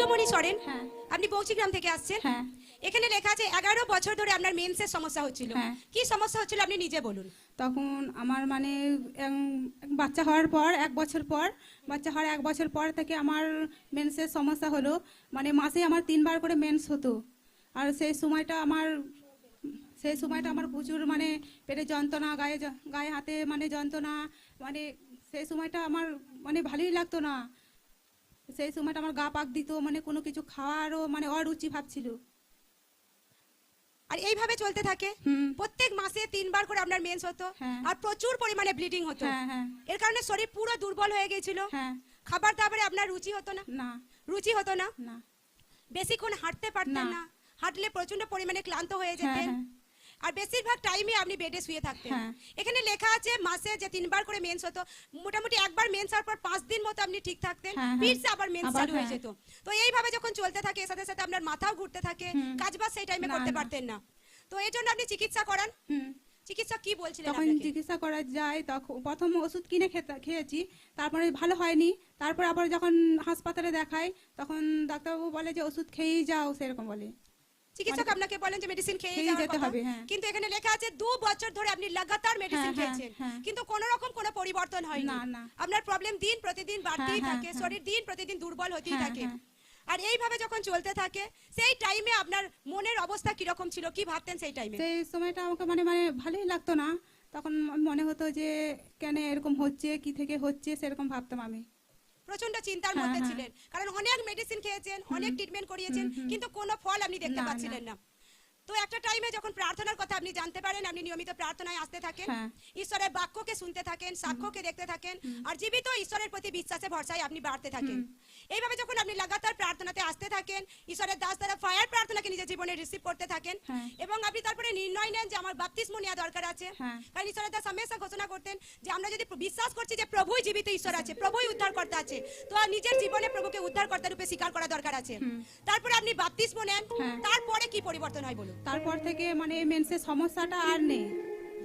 সূর্যমণি সরেন, হ্যাঁ। আপনি বৌচিগ্রাম থেকে আসছেন। হ্যাঁ। এখানে লেখা আছে 11 বছর ধরে আপনার মেন্সের সমস্যা হচ্ছিল। হ্যাঁ। কি সমস্যা হচ্ছিল আপনি নিজে বলুন। তখন আমার মানে বাচ্চা হওয়ার পর 1 বছর পর, বাচ্চা হওয়ার 1 বছর পর থেকে আমার মেন্সের সমস্যা হলো। মানে মাসে আমার 3 বার করে মেন্স হতো। আর সেই সময়টা আমার প্রচুর মানে পেটে যন্ত্রণা, গায়ে হাতে মানে যন্ত্রণা, মানে সেই সময়টা আমার মানে ভালোই লাগতো না। সেই সময়টা আমার গা পাক দিত, মানে কোনো কিছু খাওয়ারও মানে অরুচি ভাবছিল। আর এইভাবে চলতে থাকে, প্রত্যেক মাসে 3 বার করে আপনার মেন্স হতো। হ্যাঁ। আর প্রচুর পরিমাণে ব্লিডিং হতো। হ্যাঁ, হ্যাঁ। এর কারণে শরীর পুরো দুর্বল হয়ে গিয়েছিল। হ্যাঁ। খাবার দাবারে আপনার রুচি হতো না। না। রুচি হতো না। না। বেশিক্ষণ হাঁটতে পারতেন না। না। হাঁটলে প্রচন্ড পরিমাণে ক্লান্ত হয়ে হ্যাঁ, যেতেন। হ্যাঁ। আর বেশিরভাগ টাইমে আপনি বেডে শুয়ে থাকতেন। হ্যাঁ। এখানে লেখা আছে মাসে যে 3 বার করে মেন্স হতো, মোটামুটি একবার মেন্স হওয়ার পর 5 দিন মতো আপনি ঠিক থাকতেন, হ্যাঁ, হ্যাঁ। ফিরসে আবার মেন্স আবার চালু হয়ে হ্যাঁ। যেত। তো এইভাবে যখন চলতে থাকে, সাথে সাথে আপনার মাথাও ঘুরতে থাকে, কাজবাজ সেই টাইমে না, করতে না। পারতেন না। তো এই জন্য আপনি চিকিৎসা করান। চিকিৎসা কি বলছিলেন তখন আপনাকে? চিকিৎসা করা যায়, তখন প্রথম ওষুধ কিনে খেয়েছি, তারপরে ভালো হয়নি। তারপর আবার যখন হাসপাতালে দেখাই, তখন ডাক্তারবাবু বলে যে ওষুধ খেয়েই যাও, সেরকম বলে। চিকিৎসক আপনাকে বলেন যে মেডিসিন খেয়ে খেয়েই যাওয়ার যেতে কথা। হবে, হ্যাঁ। কিন্তু এখানে লেখা আছে 2 বছর ধরে আপনি লাগাতার মেডিসিন হ্যাঁ, হ্যাঁ, খেয়েছেন, হ্যাঁ। কিন্তু কোনো রকম কোনো পরিবর্তন হয়নি। না, না। আপনার প্রবলেম দিন প্রতিদিন বাড়তেই হ্যাঁ, থাকে, হ্যাঁ, শরীর দিন প্রতিদিন দুর্বল হতেই হ্যাঁ, থাকে। হ্যাঁ। আর এইভাবে যখন চলতে থাকে, সেই টাইমে আপনার মনের অবস্থা কি রকম ছিল, কি ভাবতেন সেই টাইমে? সেই সময়টা আমাকে মানে মানে ভালোই লাগতো না। তখন মনে হতো যে কেন এরকম হচ্ছে, কি থেকে হচ্ছে, সেরকম ভাবতাম আমি। প্রচন্ড চিন্তার হ্যাঁ, মধ্যে হ্যাঁ। ছিলেন, কারণ অনেক মেডিসিন খেয়েছেন, অনেক ট্রিটমেন্ট করিয়েছেন, কিন্তু কোনো ফল আপনি দেখতে না, পাচ্ছিলেন না। তো একটা টাইমে যখন প্রার্থনার কথা আপনি জানতে পারেন, আপনি নিয়মিত প্রার্থনায় আসতে থাকেন, হ্যাঁ। ঈশ্বরের বাক্যকে শুনতে থাকেন, সাক্ষ্যকে দেখতে থাকেন, আর জীবিত ঈশ্বরের প্রতি বিশ্বাসে ভরসায় আপনি বাড়তে থাকেন। এইভাবে যখন আপনি লাগাতার প্রার্থনাতে আসতে থাকেন, ঈশ্বরের দাস দ্বারা ফায়ার প্রার্থনাকে নিজের জীবনে রিসিভ করতে থাকেন, হ্যাঁ। এবং আপনি তারপরে নির্ণয় নেন যে আমার বাপ্তিস্ম নেওয়া দরকার আছে। হ্যাঁ। কারণ ঈশ্বরের দাস হামেশা ঘোষণা করতেন যে আমরা যদি বিশ্বাস করছি যে প্রভুই জীবিত ঈশ্বর আছে, প্রভুই উদ্ধারকর্তা আছে, তো আর নিজের জীবনে প্রভুকে উদ্ধারকর্তা রূপে স্বীকার করা দরকার আছে। তারপরে আপনি বাপ্তিস্ম নেন, হ্যাঁ। তারপরে কি পরিবর্তন হয় বলুন? তারপর থেকে মানে মেন্সের সমস্যাটা আর নেই।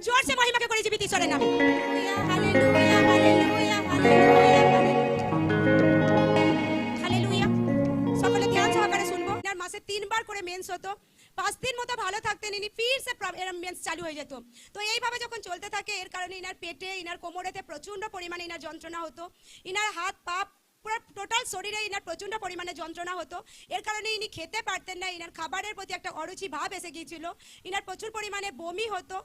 জোরসে মহিমাকে করে জীবিত ঈশ্বরের নামে। Hallelujah, hallelujah, hallelujah, hallelujah. সকলে ধ্যান সহকারে শুনবো। আর মাসে 3 বার করে মেন্স হতো, 5 দিন মতো ভালো থাকতেন, ইনি ফিরসে মেন্স চালু হয়ে যেত। তো এইভাবে যখন চলতে থাকে, এর কারণে ইনার পেটে, ইনার কোমরেতে প্রচন্ড পরিমাণে ইনার যন্ত্রণা হতো, ইনার হাত পা পুরো টোটাল শরীরে ইনার প্রচন্ড পরিমাণে যন্ত্রণা হতো। এর কারণে ইনি খেতে পারতেন না, ইনার খাবারের প্রতি একটা অরুচি ভাব এসে গিয়েছিল, ইনার প্রচুর পরিমাণে বমি হতো,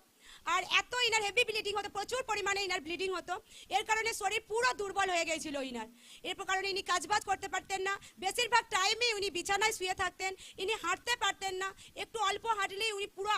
আর এত ইনার হেভি ব্লিডিং হতো, প্রচুর পরিমাণে ইনার ব্লিডিং হতো। এর কারণে শরীর পুরো দুর্বল হয়ে গিয়েছিল ইনার। এর কারণে ইনি কাজবাজ করতে পারতেন না, বেশিরভাগ টাইমে উনি বিছানায় শুয়ে থাকতেন, ইনি হাঁটতে পারতেন না, একটু অল্প হাঁটলেই উনি পুরো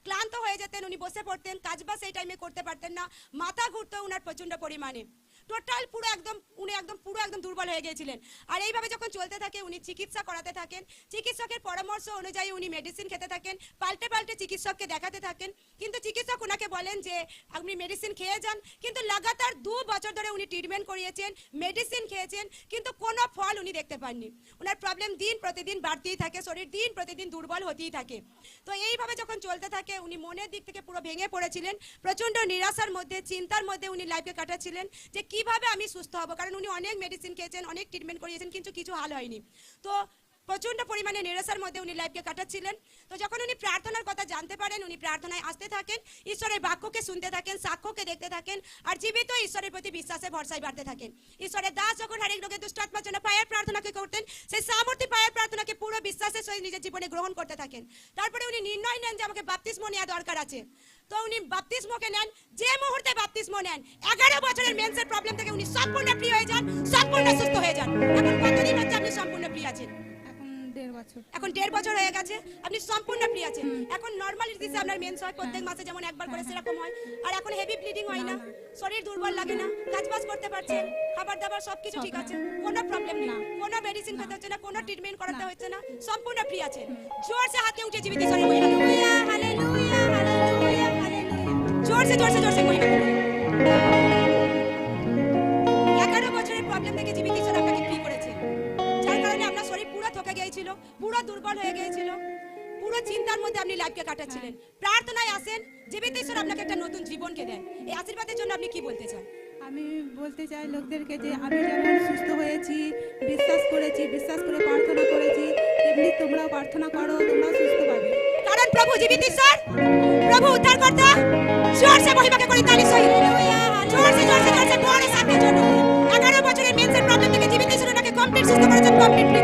ক্লান্ত হয়ে যেতেন, উনি বসে পড়তেন, কাজবাজ সেই টাইমে করতে পারতেন না, মাথা ঘুরতো উনার প্রচন্ড পরিমাণে, টোটাল পুরো একদম উনি পুরো একদম দুর্বল হয়ে গিয়েছিলেন। আর এইভাবে যখন চলতে থাকে, উনি চিকিৎসা করাতে থাকেন, চিকিৎসকের পরামর্শ অনুযায়ী উনি মেডিসিন খেতে থাকেন, পাল্টে পাল্টে চিকিৎসককে দেখাতে থাকেন, কিন্তু চিকিৎসক ওনাকে বলেন যে আপনি মেডিসিন খেয়ে যান। কিন্তু লাগাতার 2 বছর ধরে উনি ট্রিটমেন্ট করিয়েছেন, মেডিসিন খেয়েছেন, কিন্তু কোনো ফল উনি দেখতে পাননি। ওনার প্রবলেম দিন প্রতিদিন বাড়তেই থাকে, শরীর দিন প্রতিদিন দুর্বল হতেই থাকে। তো এইভাবে যখন চলতে থাকে, উনি মনের দিক থেকে পুরো ভেঙে পড়েছিলেন, প্রচন্ড নিরাশার মধ্যে, চিন্তার মধ্যে উনি লাইফকে কাটাচ্ছিলেন যে কিভাবে আমি সুস্থ হব, কারণ উনি অনেক মেডিসিন খেয়েছেন, অনেক ট্রিটমেন্ট করিয়েছেন, কিন্তু কিছু হাল হয়নি। তো প্রচন্ড পরিমাণে নিরাশার মধ্যে উনি লাইফকে কাটাচ্ছিলেন। তো যখন উনি প্রার্থনার কথা জানতে পারেন, উনি প্রার্থনায় আসতে থাকেন, ঈশ্বরের বাক্যকে শুনতে থাকেন, সাক্ষ্যকে দেখতে থাকেন, আর জীবিত ঈশ্বরের প্রতি বিশ্বাসে ভরসায় বাড়তে থাকেন। ঈশ্বরের দাস যখন হরেক রোগে দুষ্টাত্মার জন্য পায়ের প্রার্থনাকে করতেন, সেই সামর্থ্য পায়ের প্রার্থনাকে পুরো বিশ্বাসের সহিত নিজের জীবনে গ্রহণ করতে থাকেন। তারপরে উনি নির্ণয় নেন যে আমাকে বাপ্তিস্ম নেওয়া দরকার আছে। তো উনি বাপ্তিস্মকে নেন। যে মুহূর্তে বাপ্তিস্ম নেন, 11 বছরের মেন্সের প্রবলেম থেকে উনি সম্পূর্ণ ফ্রি হয়ে যান, সম্পূর্ণ সুস্থ হয়ে যান। এখন কতদিন হচ্ছে আপনি সম্পূর্ণ ফ্রি আছেন? এখন 1.5 বছর হয়ে গেছে, আপনি সম্পূর্ণ ফ্রি আছেন। এখন নরমাল রীতিতে আপনার মেন্স হয়, প্রত্যেক মাসে যেমন একবার করে সেরকম হয়, আর এখন হেভি ব্লিডিং হয় না, শরীর দুর্বল লাগে না, কাজবাজ করতে পারছেন, খাবার দাবার সবকিছু ঠিক আছে, কোনো প্রবলেম নেই, কোনো মেডিসিন খেতে হচ্ছে না, কোনো ট্রিটমেন্ট করাতে হচ্ছে না, সম্পূর্ণ ফ্রি আছেন। জোরসে হাতে উঠে জীবিত ঈশ্বরের মহিমা, হালেলুয়া, হালেলুয়া, হালেলুয়া, হালেলুয়া, জোরসে জোরসে জোরসে মহিমা। 11 বছরের প্রবলেম থেকে জীবিত ঈশ্বর আপনাকে ফ্রি করেছে, যার কারণে আপনার শরীর পুরো থকে গিয়েছিল, পুরো দুর্বল হয়ে গিয়েছিল, পুরো চিন্তার মধ্যে আপনি লাইফকে কাটাচ্ছিলেন। প্রার্থনায় আসেন, জীবিত ঈশ্বর আপনাকে একটা নতুন জীবনকে দেন। এই আশীর্বাদের জন্য আপনি কি বলতে চান? আমি বলতে চাই লোকদেরকে যে আমি যেমন সুস্থ হয়েছি, বিশ্বাস করেছি, বিশ্বাস করে প্রার্থনা করেছি, তেমনি তোমরাও প্রার্থনা করো, তোমরাও সুস্থ পাবে। কারণ প্রভু জীবিত ঈশ্বর, প্রভু উদ্ধারকর্তা। জোর সে মহিমাকে করি তালি সহিত। জোর সে বড় সাথে জন্য 11 বছরের মেন্সের প্রবলেম থেকে জীবিত ঈশ্বর ওনাকে কমপ্লিট সুস্থ করেছেন, কমপ্লিটলি